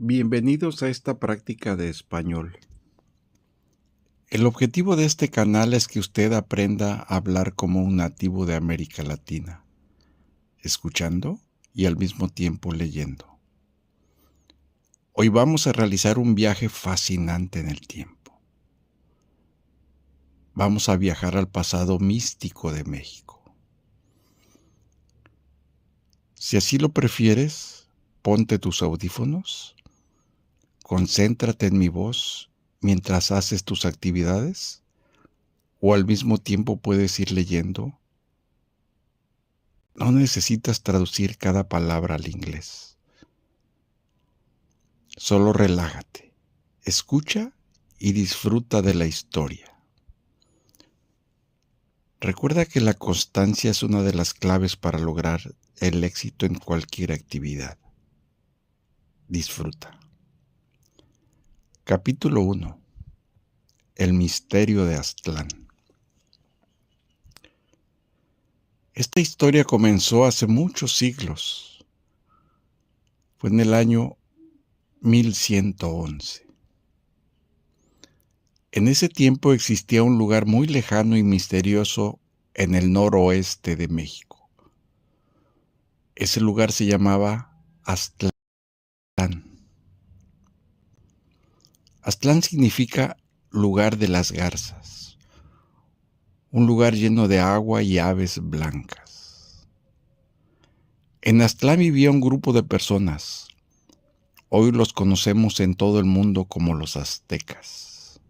Bienvenidos a esta práctica de español. El objetivo de este canal es que usted aprenda a hablar como un nativo de América Latina, escuchando y al mismo tiempo leyendo. Hoy vamos a realizar un viaje fascinante en el tiempo. Vamos a viajar al pasado místico de México. Si así lo prefieres, ponte tus audífonos, concéntrate en mi voz mientras haces tus actividades, o al mismo tiempo puedes ir leyendo. No necesitas traducir cada palabra al inglés. Solo relájate, escucha y disfruta de la historia. Recuerda que la constancia es una de las claves para lograr el éxito en cualquier actividad. Disfruta. Capítulo 1. El misterio de Aztlán. Esta historia comenzó hace muchos siglos. Fue en el año 1111. En ese tiempo existía un lugar muy lejano y misterioso en el noroeste de México. Ese lugar se llamaba Aztlán. Aztlán significa lugar de las garzas, un lugar lleno de agua y aves blancas. En Aztlán vivía un grupo de personas. Hoy los conocemos en todo el mundo como los aztecas.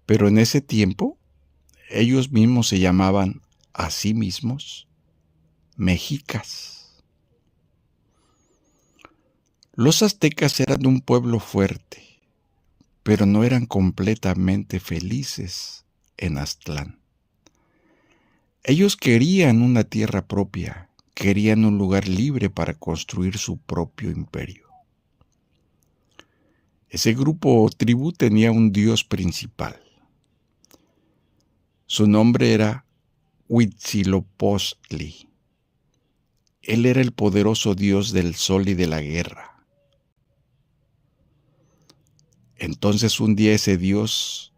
Pero en ese tiempo, ellos mismos se llamaban a sí mismos mexicas. Los aztecas eran un pueblo fuerte, pero no eran completamente felices en Aztlán. Ellos querían una tierra propia, querían un lugar libre para construir su propio imperio. Ese grupo o tribu tenía un dios principal. Su nombre era Huitzilopochtli. Él era el poderoso dios del sol y de la guerra. Entonces un día ese dios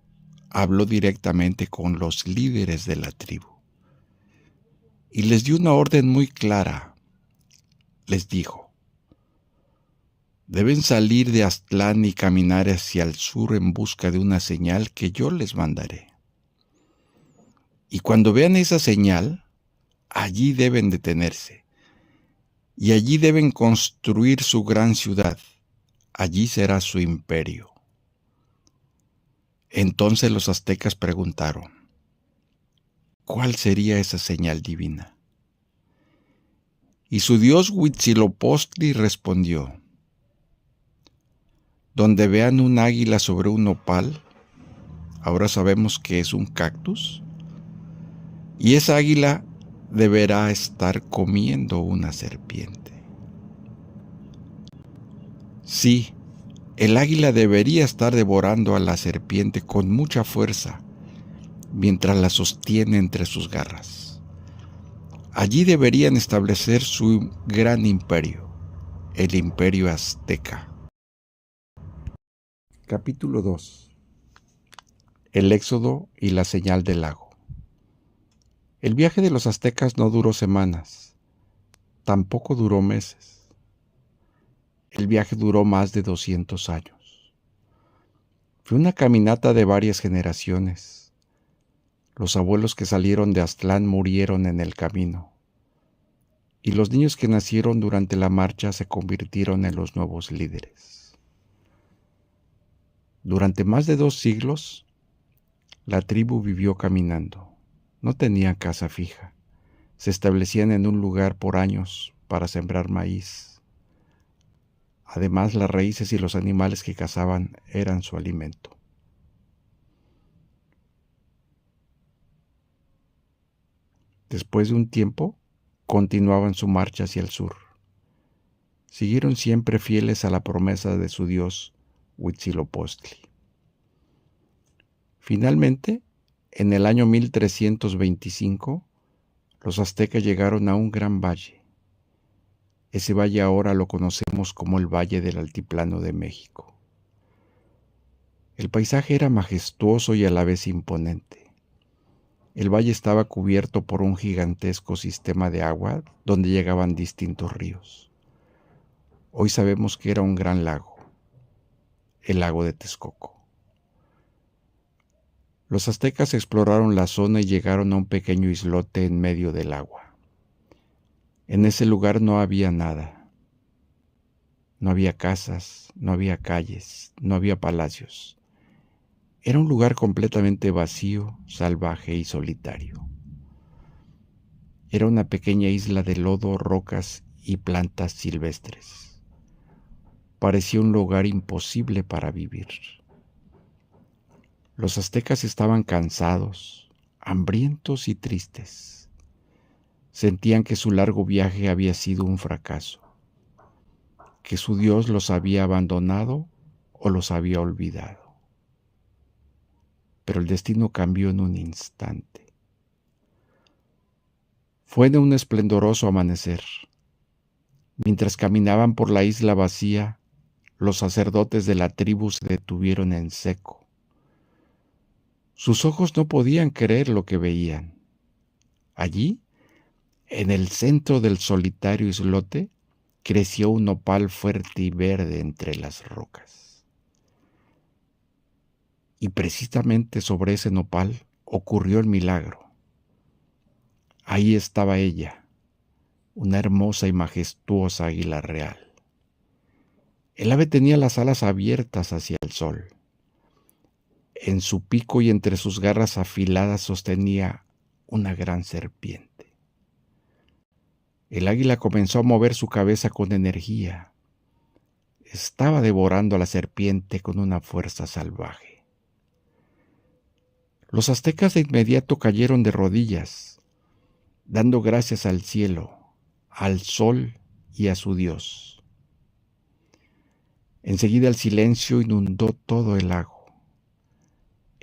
habló directamente con los líderes de la tribu y les dio una orden muy clara. Les dijo: deben salir de Aztlán y caminar hacia el sur en busca de una señal que yo les mandaré. Y cuando vean esa señal, allí deben detenerse. Y allí deben construir su gran ciudad. Allí será su imperio. Entonces los aztecas preguntaron: ¿cuál sería esa señal divina? Y su dios Huitzilopochtli respondió: donde vean un águila sobre un nopal, ahora sabemos que es un cactus, y esa águila deberá estar comiendo una serpiente. Sí, el águila debería estar devorando a la serpiente con mucha fuerza, mientras la sostiene entre sus garras. Allí deberían establecer su gran imperio, el imperio azteca. Capítulo 2. El éxodo y la señal del lago. El viaje de los aztecas no duró semanas, tampoco duró meses. El viaje duró más de 200 años. Fue una caminata de varias generaciones. Los abuelos que salieron de Aztlán murieron en el camino, y los niños que nacieron durante la marcha se convirtieron en los nuevos líderes. Durante más de 2 siglos, la tribu vivió caminando. No tenían casa fija. Se establecían en un lugar por años para sembrar maíz. Además, las raíces y los animales que cazaban eran su alimento. Después de un tiempo, continuaban su marcha hacia el sur. Siguieron siempre fieles a la promesa de su dios Huitzilopochtli. Finalmente, en el año 1325, los aztecas llegaron a un gran valle. Ese valle ahora lo conocemos como el Valle del Altiplano de México. El paisaje era majestuoso y a la vez imponente. El valle estaba cubierto por un gigantesco sistema de agua donde llegaban distintos ríos. Hoy sabemos que era un gran lago, el lago de Texcoco. Los aztecas exploraron la zona y llegaron a un pequeño islote en medio del agua. En ese lugar no había nada. No había casas, no había calles, no había palacios. Era un lugar completamente vacío, salvaje y solitario. Era una pequeña isla de lodo, rocas y plantas silvestres. Parecía un lugar imposible para vivir. Los aztecas estaban cansados, hambrientos y tristes. Sentían que su largo viaje había sido un fracaso, que su Dios los había abandonado o los había olvidado. Pero el destino cambió en un instante. Fue de un esplendoroso amanecer. Mientras caminaban por la isla vacía, los sacerdotes de la tribu se detuvieron en seco. Sus ojos no podían creer lo que veían. Allí, en el centro del solitario islote, creció un nopal fuerte y verde entre las rocas. Y precisamente sobre ese nopal ocurrió el milagro. Ahí estaba ella, una hermosa y majestuosa águila real. El ave tenía las alas abiertas hacia el sol. En su pico y entre sus garras afiladas sostenía una gran serpiente. El águila comenzó a mover su cabeza con energía. Estaba devorando a la serpiente con una fuerza salvaje. Los aztecas de inmediato cayeron de rodillas, dando gracias al cielo, al sol y a su Dios. Enseguida el silencio inundó todo el lago.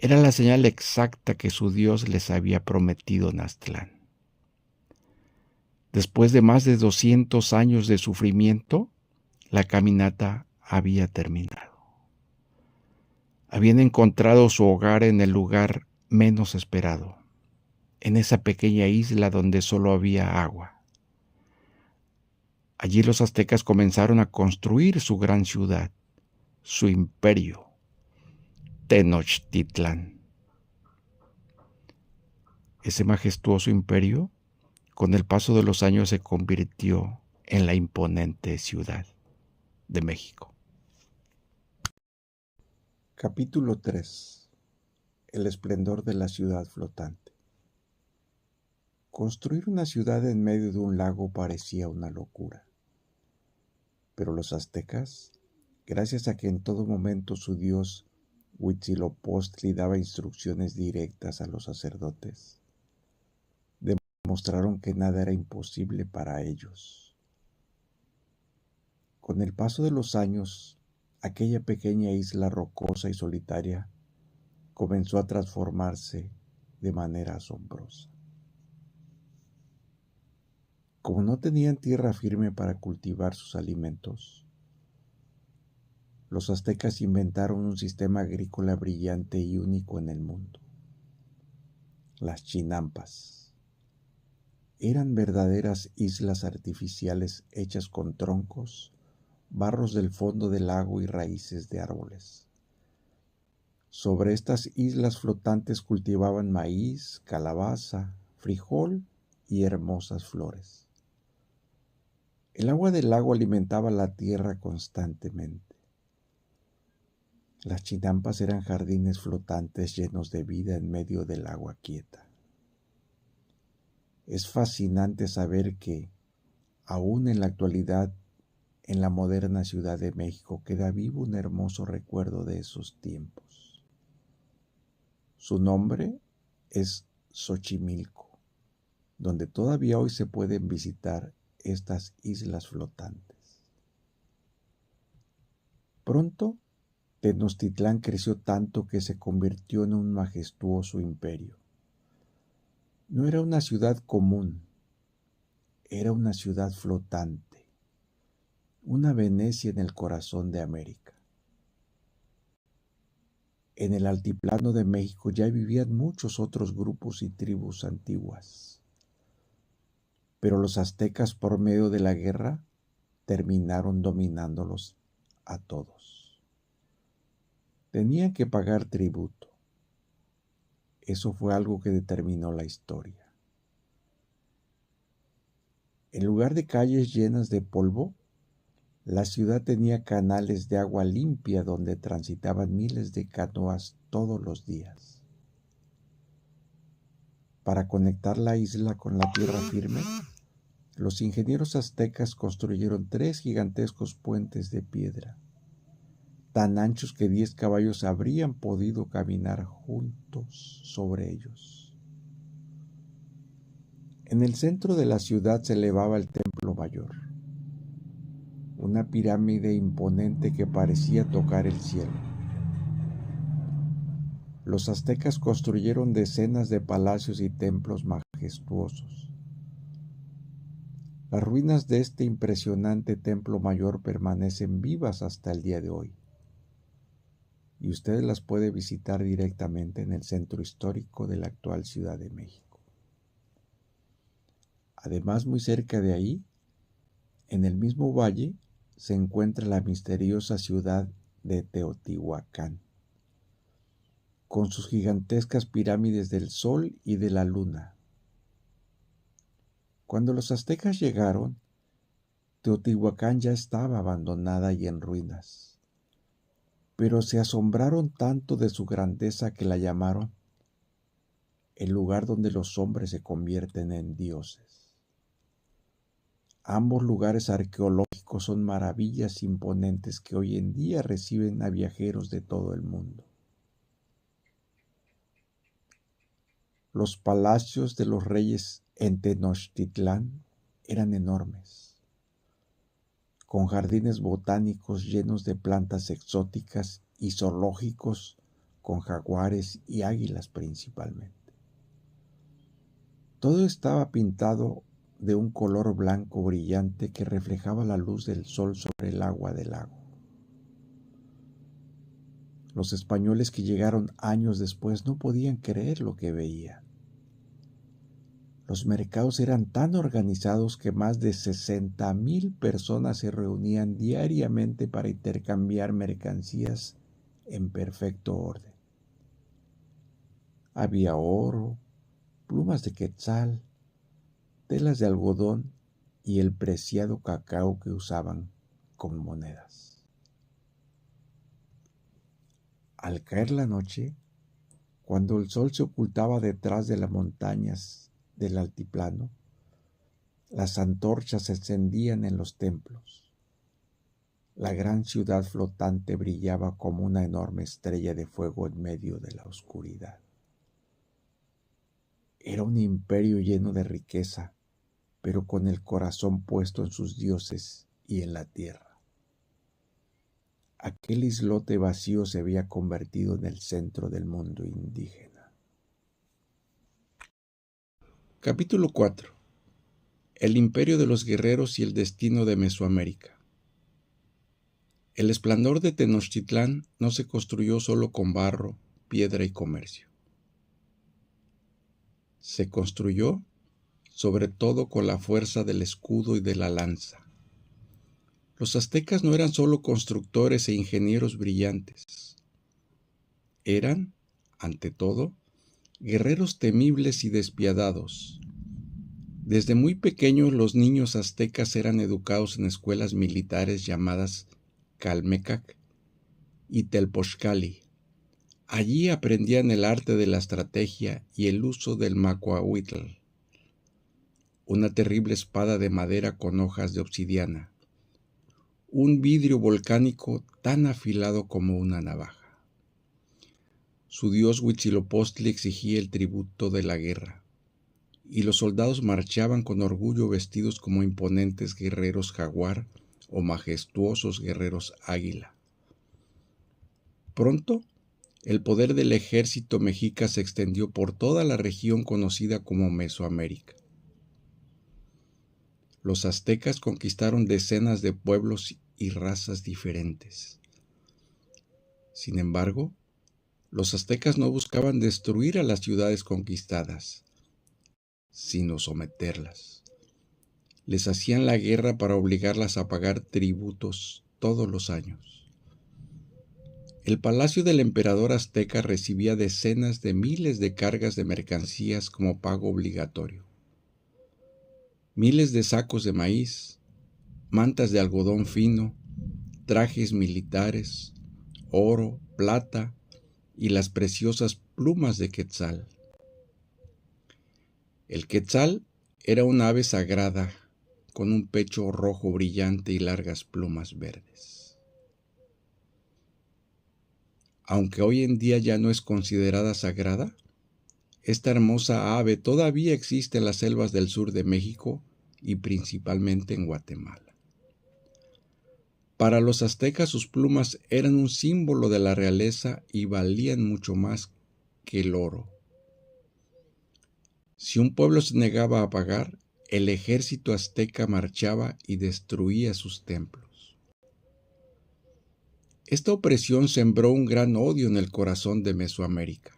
Era la señal exacta que su Dios les había prometido en Aztlán. Después de más de 200 años de sufrimiento, la caminata había terminado. Habían encontrado su hogar en el lugar menos esperado, en esa pequeña isla donde solo había agua. Allí los aztecas comenzaron a construir su gran ciudad, su imperio, Tenochtitlán. Ese majestuoso imperio, con el paso de los años, se convirtió en la imponente Ciudad de México. Capítulo 3. El esplendor de la ciudad flotante. Construir una ciudad en medio de un lago parecía una locura. Pero los aztecas, gracias a que en todo momento su dios Huitzilopochtli daba instrucciones directas a los sacerdotes, demostraron que nada era imposible para ellos. Con el paso de los años, aquella pequeña isla rocosa y solitaria comenzó a transformarse de manera asombrosa. Como no tenían tierra firme para cultivar sus alimentos, los aztecas inventaron un sistema agrícola brillante y único en el mundo. Las chinampas eran verdaderas islas artificiales hechas con troncos, barros del fondo del lago y raíces de árboles. Sobre estas islas flotantes cultivaban maíz, calabaza, frijol y hermosas flores. El agua del lago alimentaba la tierra constantemente. Las chinampas eran jardines flotantes llenos de vida en medio del agua quieta. Es fascinante saber que, aún en la actualidad, en la moderna Ciudad de México queda vivo un hermoso recuerdo de esos tiempos. Su nombre es Xochimilco, donde todavía hoy se pueden visitar estas islas flotantes. Pronto, Tenochtitlán creció tanto que se convirtió en un majestuoso imperio. No era una ciudad común, era una ciudad flotante, una Venecia en el corazón de América. En el altiplano de México ya vivían muchos otros grupos y tribus antiguas, pero los aztecas, por medio de la guerra, terminaron dominándolos a todos. Tenían que pagar tributo. Eso fue algo que determinó la historia. En lugar de calles llenas de polvo, la ciudad tenía canales de agua limpia donde transitaban miles de canoas todos los días. Para conectar la isla con la tierra firme, los ingenieros aztecas construyeron 3 gigantescos puentes de piedra, tan anchos que 10 caballos habrían podido caminar juntos sobre ellos. En el centro de la ciudad se elevaba el Templo Mayor, una pirámide imponente que parecía tocar el cielo. Los aztecas construyeron decenas de palacios y templos majestuosos. Las ruinas de este impresionante templo mayor permanecen vivas hasta el día de hoy, y usted las puede visitar directamente en el centro histórico de la actual Ciudad de México. Además, muy cerca de ahí, en el mismo valle, se encuentra la misteriosa ciudad de Teotihuacán, con sus gigantescas pirámides del Sol y de la Luna. Cuando los aztecas llegaron, Teotihuacán ya estaba abandonada y en ruinas, pero se asombraron tanto de su grandeza que la llamaron el lugar donde los hombres se convierten en dioses. Ambos lugares arqueológicos son maravillas imponentes que hoy en día reciben a viajeros de todo el mundo. Los palacios de los reyes en Tenochtitlán eran enormes, con jardines botánicos llenos de plantas exóticas y zoológicos con jaguares y águilas principalmente. Todo estaba pintado de un color blanco brillante que reflejaba la luz del sol sobre el agua del lago. Los españoles que llegaron años después no podían creer lo que veían. Los mercados eran tan organizados que más de 60,000 personas se reunían diariamente para intercambiar mercancías en perfecto orden. Había oro, plumas de quetzal, telas de algodón y el preciado cacao que usaban como monedas. Al caer la noche, cuando el sol se ocultaba detrás de las montañas del altiplano, las antorchas se encendían en los templos. La gran ciudad flotante brillaba como una enorme estrella de fuego en medio de la oscuridad. Era un imperio lleno de riqueza, pero con el corazón puesto en sus dioses y en la tierra. Aquel islote vacío se había convertido en el centro del mundo indígena. Capítulo 4. El imperio de los guerreros y el destino de Mesoamérica. El esplendor de Tenochtitlán no se construyó solo con barro, piedra y comercio. Se construyó sobre todo con la fuerza del escudo y de la lanza. Los aztecas no eran solo constructores e ingenieros brillantes. Eran, ante todo, guerreros temibles y despiadados. Desde muy pequeños los niños aztecas eran educados en escuelas militares llamadas Calmecac y Telpochcali. Allí aprendían el arte de la estrategia y el uso del macuahuitl, una terrible espada de madera con hojas de obsidiana, un vidrio volcánico tan afilado como una navaja. Su dios Huitzilopochtli exigía el tributo de la guerra, y los soldados marchaban con orgullo vestidos como imponentes guerreros jaguar o majestuosos guerreros águila. Pronto, el poder del ejército mexica se extendió por toda la región conocida como Mesoamérica. Los aztecas conquistaron decenas de pueblos y razas diferentes. Sin embargo, los aztecas no buscaban destruir a las ciudades conquistadas, sino someterlas. Les hacían la guerra para obligarlas a pagar tributos todos los años. El palacio del emperador azteca recibía decenas de miles de cargas de mercancías como pago obligatorio. Miles de sacos de maíz, mantas de algodón fino, trajes militares, oro, plata y las preciosas plumas de quetzal. El quetzal era un ave sagrada con un pecho rojo brillante y largas plumas verdes. Aunque hoy en día ya no es considerada sagrada, esta hermosa ave todavía existe en las selvas del sur de México y principalmente en Guatemala. Para los aztecas sus plumas eran un símbolo de la realeza y valían mucho más que el oro. Si un pueblo se negaba a pagar, el ejército azteca marchaba y destruía sus templos. Esta opresión sembró un gran odio en el corazón de Mesoamérica.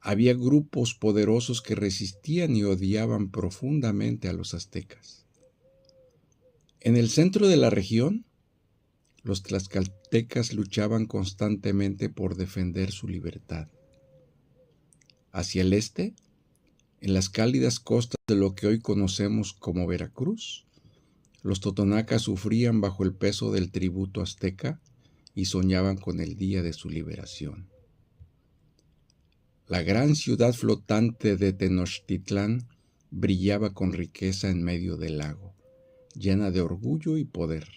Había grupos poderosos que resistían y odiaban profundamente a los aztecas. En el centro de la región, los tlaxcaltecas luchaban constantemente por defender su libertad. Hacia el este, en las cálidas costas de lo que hoy conocemos como Veracruz, los totonacas sufrían bajo el peso del tributo azteca y soñaban con el día de su liberación. La gran ciudad flotante de Tenochtitlán brillaba con riqueza en medio del lago, llena de orgullo y poder.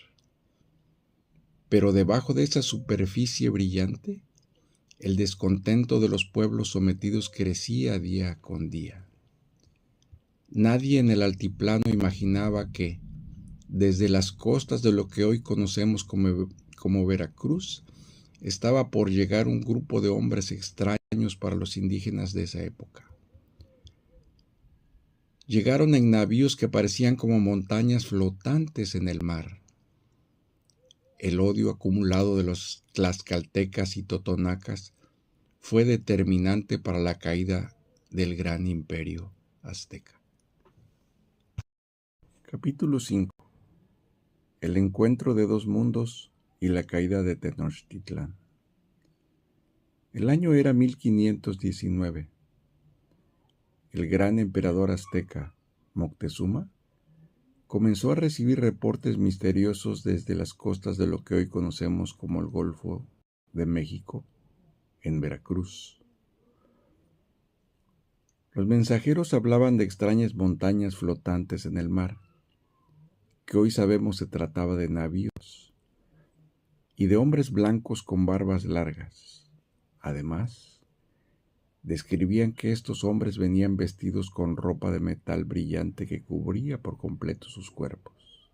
Pero debajo de esa superficie brillante, el descontento de los pueblos sometidos crecía día con día. Nadie en el altiplano imaginaba que, desde las costas de lo que hoy conocemos como Veracruz, estaba por llegar un grupo de hombres extraños para los indígenas de esa época. Llegaron en navíos que parecían como montañas flotantes en el mar. El odio acumulado de los tlaxcaltecas y totonacas fue determinante para la caída del gran imperio azteca. Capítulo 5. El encuentro de dos mundos y la caída de Tenochtitlán. El año era 1519. El gran emperador azteca, Moctezuma, comenzó a recibir reportes misteriosos desde las costas de lo que hoy conocemos como el Golfo de México, en Veracruz. Los mensajeros hablaban de extrañas montañas flotantes en el mar, que hoy sabemos se trataba de navíos, y de hombres blancos con barbas largas. Además, describían que estos hombres venían vestidos con ropa de metal brillante que cubría por completo sus cuerpos,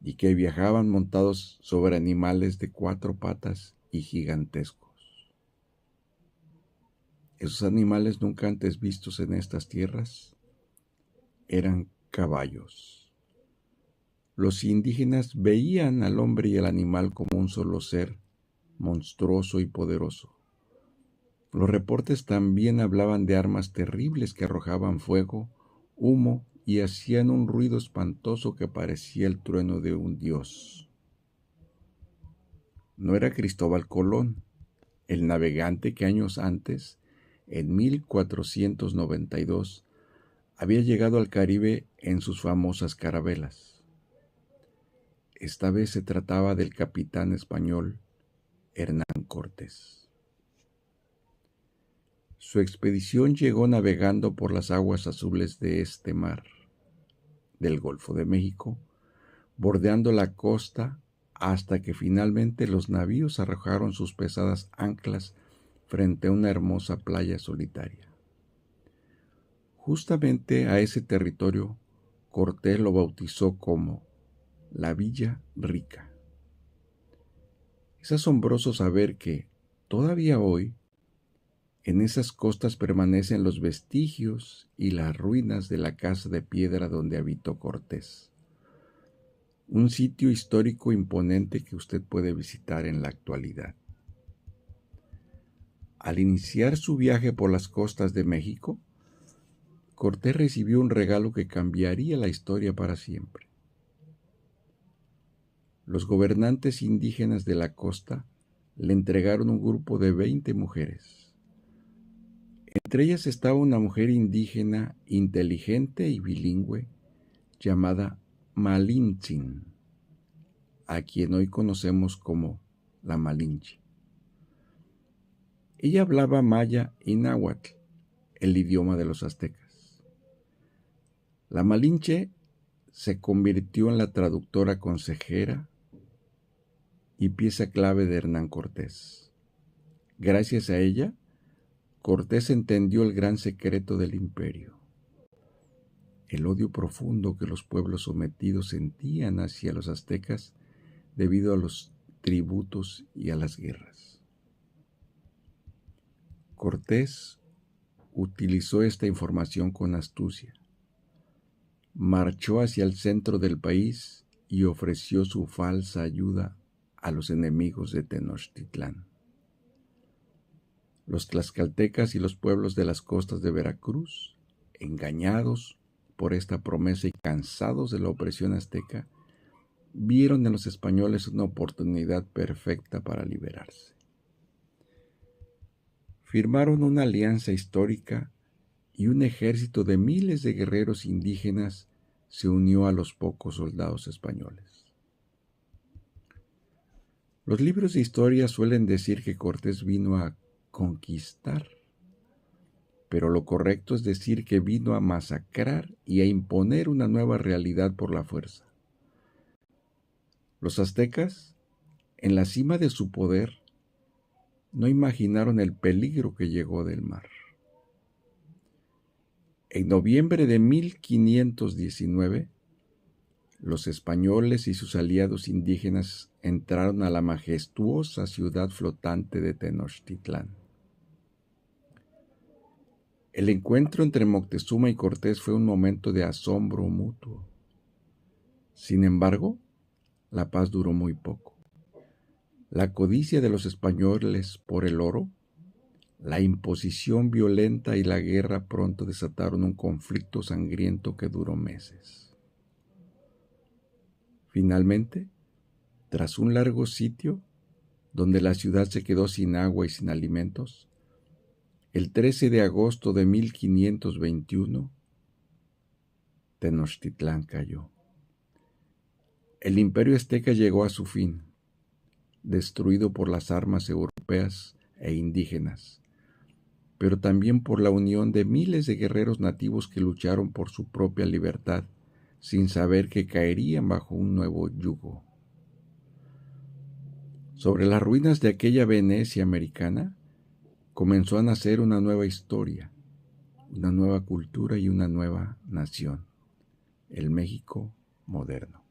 y que viajaban montados sobre animales de 4 patas y gigantescos. Esos animales nunca antes vistos en estas tierras eran caballos. Los indígenas veían al hombre y al animal como un solo ser, monstruoso y poderoso. Los reportes también hablaban de armas terribles que arrojaban fuego, humo y hacían un ruido espantoso que parecía el trueno de un dios. No era Cristóbal Colón, el navegante que años antes, en 1492, había llegado al Caribe en sus famosas carabelas. Esta vez se trataba del capitán español Hernán Cortés. Su expedición llegó navegando por las aguas azules de este mar, del Golfo de México, bordeando la costa hasta que finalmente los navíos arrojaron sus pesadas anclas frente a una hermosa playa solitaria. Justamente a ese territorio, Cortés lo bautizó como la Villa Rica. Es asombroso saber que, todavía hoy, En esas costas permanecen los vestigios y las ruinas de la casa de piedra donde habitó Cortés. Un sitio histórico imponente que usted puede visitar en la actualidad. Al iniciar su viaje por las costas de México, Cortés recibió un regalo que cambiaría la historia para siempre. Los gobernantes indígenas de la costa le entregaron un grupo de 20 mujeres. Entre ellas estaba una mujer indígena inteligente y bilingüe llamada Malintzin, a quien hoy conocemos como la Malinche. Ella hablaba maya y náhuatl, el idioma de los aztecas. La Malinche se convirtió en la traductora consejera y pieza clave de Hernán Cortés. Gracias a ella, Cortés entendió el gran secreto del imperio, el odio profundo que los pueblos sometidos sentían hacia los aztecas debido a los tributos y a las guerras. Cortés utilizó esta información con astucia. Marchó hacia el centro del país y ofreció su falsa ayuda a los enemigos de Tenochtitlán. Los tlaxcaltecas y los pueblos de las costas de Veracruz, engañados por esta promesa y cansados de la opresión azteca, vieron en los españoles una oportunidad perfecta para liberarse. Firmaron una alianza histórica y un ejército de miles de guerreros indígenas se unió a los pocos soldados españoles. Los libros de historia suelen decir que Cortés vino a conquistar, pero lo correcto es decir que vino a masacrar y a imponer una nueva realidad por la fuerza. Los aztecas, en la cima de su poder, no imaginaron el peligro que llegó del mar. En noviembre de 1519, los españoles y sus aliados indígenas entraron a la majestuosa ciudad flotante de Tenochtitlán. El encuentro entre Moctezuma y Cortés fue un momento de asombro mutuo. Sin embargo, la paz duró muy poco. La codicia de los españoles por el oro, la imposición violenta y la guerra pronto desataron un conflicto sangriento que duró meses. Finalmente, tras un largo sitio, donde la ciudad se quedó sin agua y sin alimentos, el 13 de agosto de 1521, Tenochtitlán cayó. El imperio azteca llegó a su fin, destruido por las armas europeas e indígenas, pero también por la unión de miles de guerreros nativos que lucharon por su propia libertad, sin saber que caerían bajo un nuevo yugo. Sobre las ruinas de aquella Venecia americana, comenzó a nacer una nueva historia, una nueva cultura y una nueva nación, el México moderno.